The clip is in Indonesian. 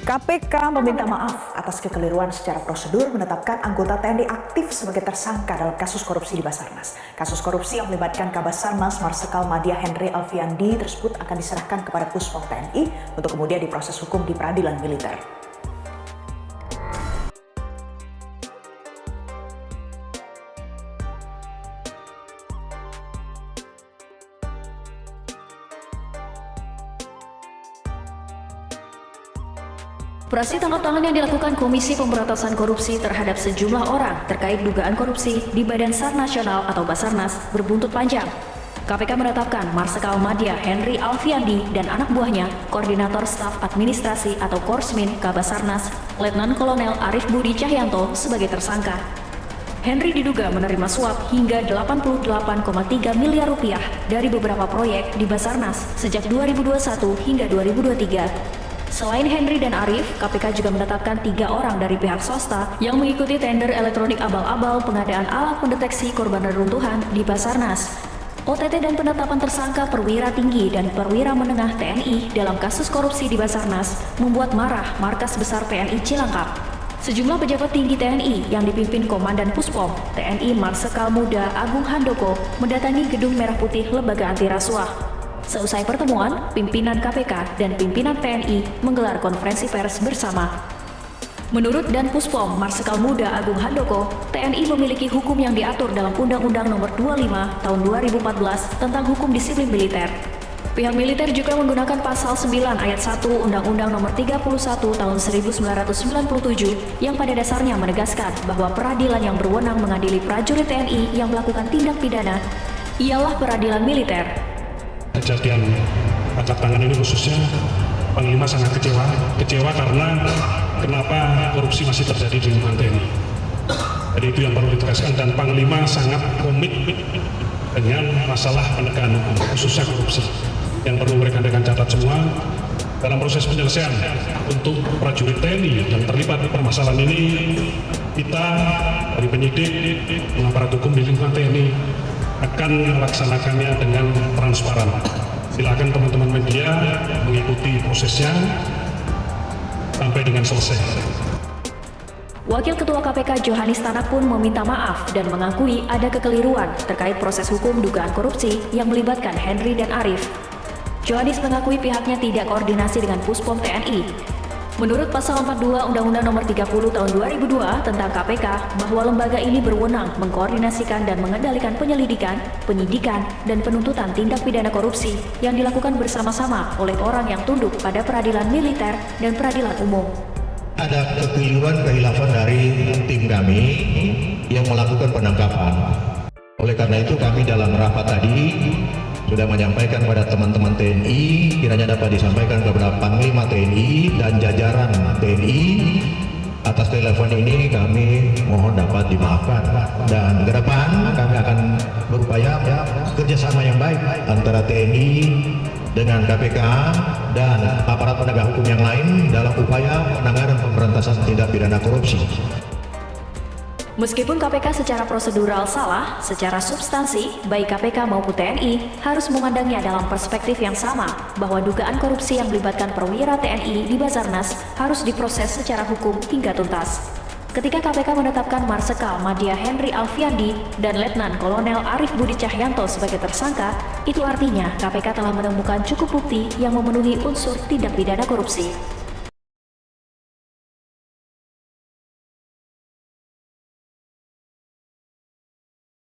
KPK meminta maaf atas kekeliruan secara prosedur menetapkan anggota TNI aktif sebagai tersangka dalam kasus korupsi di Basarnas. Kasus korupsi yang melibatkan Kabasarnas Marsikal Madya Henry Alfiandi tersebut akan diserahkan kepada Puspom TNI untuk kemudian diproses hukum di peradilan militer. Operasi tangkap tangan yang dilakukan Komisi Pemberantasan Korupsi terhadap sejumlah orang terkait dugaan korupsi di Badan SAR Nasional atau Basarnas berbuntut panjang. KPK menetapkan Marsikal Madya Henry Alfiandi dan anak buahnya, Koordinator Staf Administrasi atau Korsmin Kabasarnas, Letnan Kolonel Arif Budi Cahyanto sebagai tersangka. Henry diduga menerima suap hingga 88,3 miliar rupiah dari beberapa proyek di Basarnas sejak 2021 hingga 2023. Selain Henry dan Arif, KPK juga menetapkan 3 orang dari pihak swasta yang mengikuti tender elektronik abal-abal pengadaan alat pendeteksi korban reruntuhan di Basarnas. OTT dan penetapan tersangka perwira tinggi dan perwira menengah TNI dalam kasus korupsi di Basarnas membuat marah Markas Besar TNI Cilangkap. Sejumlah pejabat tinggi TNI yang dipimpin Komandan Puspom TNI Marsikal Muda Agung Handoko mendatangi Gedung Merah Putih Lembaga Anti Rasuah. Seusai pertemuan, pimpinan KPK dan pimpinan TNI menggelar konferensi pers bersama. Menurut Dan Puspom Marsikal Muda Agung Handoko, TNI memiliki hukum yang diatur dalam Undang-Undang Nomor 25 Tahun 2014 tentang Hukum Disiplin Militer. Pihak militer juga menggunakan Pasal 9 Ayat 1 Undang-Undang Nomor 31 Tahun 1997 yang pada dasarnya menegaskan bahwa peradilan yang berwenang mengadili prajurit TNI yang melakukan tindak pidana ialah peradilan militer. Kejadian tangkap tangan ini khususnya Panglima sangat kecewa karena kenapa korupsi masih terjadi di lingkungan TNI. Jadi itu yang perlu ditegaskan, dan Panglima sangat komit dengan masalah penegakan hukum khususnya korupsi yang perlu rekan-rekan catat semua dalam proses penyelesaian untuk prajurit TNI yang terlibat di permasalahan ini. Kita dari penyidik aparat hukum di lingkungan TNI akan melaksanakannya dengan transparan. Silakan teman-teman media mengikuti prosesnya sampai dengan selesai. Wakil Ketua KPK Johanis Tanak pun meminta maaf dan mengakui ada kekeliruan terkait proses hukum dugaan korupsi yang melibatkan Henry dan Arif. Johanis mengakui pihaknya tidak koordinasi dengan Puspom TNI. Menurut Pasal 42 Undang-Undang Nomor 30 Tahun 2002 tentang KPK, bahwa lembaga ini berwenang mengkoordinasikan dan mengendalikan penyelidikan, penyidikan, dan penuntutan tindak pidana korupsi yang dilakukan bersama-sama oleh orang yang tunduk pada peradilan militer dan peradilan umum. Ada kekeliruan kehilafan dari tim kami yang melakukan penangkapan. Oleh karena itu kami dalam rapat tadi sudah menyampaikan kepada teman-teman TNI, kiranya dapat disampaikan kepada Panglima TNI dan jajaran TNI atas telepon ini kami mohon dapat dimaafkan, dan ke depan kami akan berupaya kerjasama yang baik antara TNI dengan KPK dan aparat penegak hukum yang lain dalam upaya penanganan pemberantasan tindak pidana korupsi. Meskipun KPK secara prosedural salah, secara substansi, baik KPK maupun TNI harus memandangnya dalam perspektif yang sama, bahwa dugaan korupsi yang melibatkan perwira TNI di Basarnas harus diproses secara hukum hingga tuntas. Ketika KPK menetapkan Marsikal Madya Henry Alfiandi dan Letnan Kolonel Arif Budi Cahyanto sebagai tersangka, itu artinya KPK telah menemukan cukup bukti yang memenuhi unsur tindak pidana korupsi.